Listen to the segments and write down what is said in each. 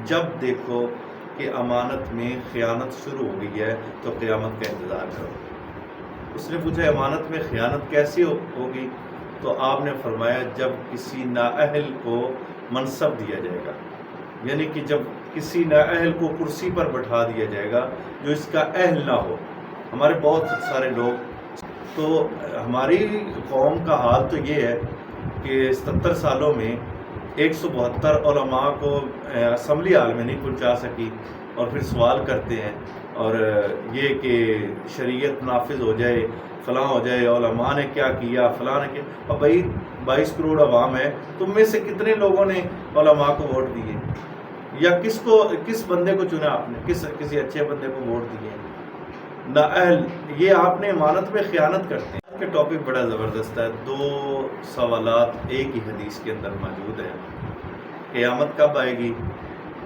جب دیکھو کہ امانت میں خیانت شروع ہو گئی ہے تو قیامت کا انتظار کرو۔ اس نے پوچھا امانت میں خیانت کیسی ہوگی؟ تو آپ نے فرمایا جب کسی نااہل کو منصب دیا جائے گا، یعنی کہ جب کسی نااہل کو کرسی پر بٹھا دیا جائے گا جو اس کا اہل نہ ہو۔ ہمارے بہت سارے لوگ، تو ہماری قوم کا حال تو یہ ہے کہ 77 سالوں میں 172 علماء کو اسمبلی ہال میں نہیں پہنچا سکی، اور پھر سوال کرتے ہیں اور یہ کہ شریعت نافذ ہو جائے، فلاں ہو جائے، علماء نے کیا کیا، فلاں نے کیا۔ اب بھائی 22 کروڑ عوام ہے، تم میں سے کتنے لوگوں نے علماء کو ووٹ دیے، یا کس بندے کو چنا آپ نے، کسی اچھے بندے کو ووٹ دیے؟ نااہل، یہ آپ نے امانت میں خیانت کرتے ہیں۔ آج کا ٹاپک بڑا زبردست ہے، 2 سوالات ایک ہی حدیث کے اندر موجود ہیں۔ قیامت کب آئے گی،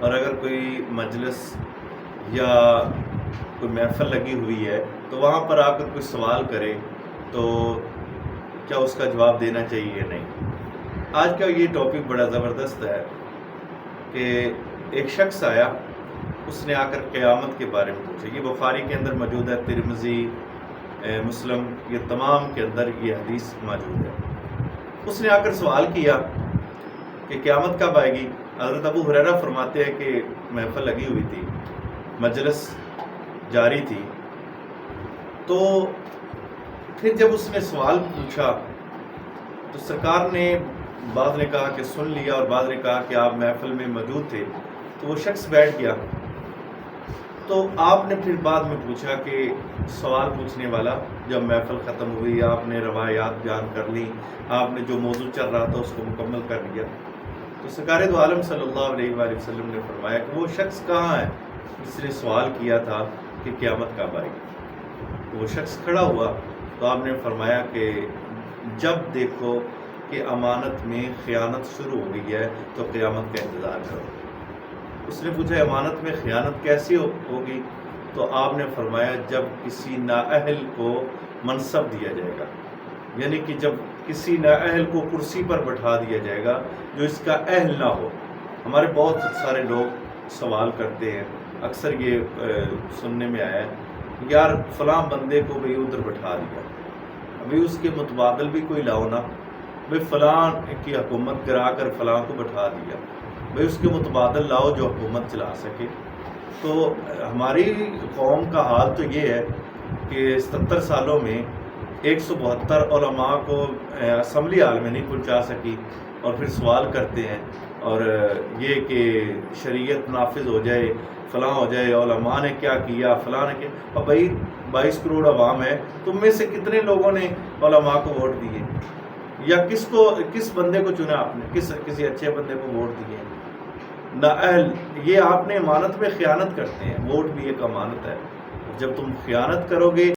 اور اگر کوئی مجلس یا کوئی محفل لگی ہوئی ہے تو وہاں پر آ کر کوئی سوال کرے تو کیا اس کا جواب دینا چاہیے یا نہیں۔ آج کا یہ ٹاپک بڑا زبردست ہے کہ ایک شخص آیا، اس نے آ کر قیامت کے بارے میں پوچھا۔ یہ بخاری کے اندر موجود ہے، ترمذی، مسلم، یہ تمام کے اندر یہ حدیث موجود ہے۔ اس نے آ کر سوال کیا کہ قیامت کب آئے گی۔ حضرت ابو ہریرہ فرماتے ہیں کہ محفل لگی ہوئی تھی، مجلس جاری تھی، تو پھر جب اس نے سوال پوچھا تو سرکار نے، بعض نے کہا کہ سن لیا اور بعض نے کہا کہ آپ محفل میں موجود تھے، تو وہ شخص بیٹھ گیا۔ تو آپ نے پھر بعد میں پوچھا کہ سوال پوچھنے والا، جب محفل ختم ہوئی، آپ نے روایات بیان کر لی، آپ نے جو موضوع چل رہا تھا اس کو مکمل کر لیا، تو سرکار دو عالم صلی اللہ علیہ وآلہ وسلم نے فرمایا کہ وہ شخص کہاں ہے جس نے سوال کیا تھا کہ قیامت کب آئے گی؟ وہ شخص کھڑا ہوا تو آپ نے فرمایا کہ جب دیکھو کہ امانت میں خیانت شروع ہو گئی ہے تو قیامت کا انتظار کرو۔ اس نے پوچھا امانت میں خیانت کیسی ہوگی؟ تو آپ نے فرمایا جب کسی نااہل کو منصب دیا جائے گا، یعنی کہ جب کسی نااہل کو کرسی پر بٹھا دیا جائے گا جو اس کا اہل نہ ہو۔ ہمارے بہت سارے لوگ سوال کرتے ہیں، اکثر یہ سننے میں آیا ہے، یار فلاں بندے کو بھی ادھر بٹھا دیا، ابھی اس کے متبادل بھی کوئی لاؤ نا، بھئی فلاں کی حکومت گرا کر فلاں کو بٹھا دیا، بھئی اس کے متبادل لاؤ جو حکومت چلا سکے۔ تو ہماری قوم کا حال تو یہ ہے کہ 77 سالوں میں 172 علماء کو اسمبلی ہال میں نہیں پہنچا سکی، اور پھر سوال کرتے ہیں اور یہ کہ شریعت نافذ ہو جائے، فلاں ہو جائے، علماء نے کیا کیا، فلاں نے کیا۔ اب بھائی 22 کروڑ عوام ہے، تم میں سے کتنے لوگوں نے علماء کو ووٹ دیے، یا کس بندے کو چنا آپ نے، کسی اچھے بندے کو ووٹ دیے؟ نااہل، یہ آپ نے امانت میں خیانت کرتے ہیں۔ ووٹ بھی ایک امانت ہے، جب تم خیانت کرو گے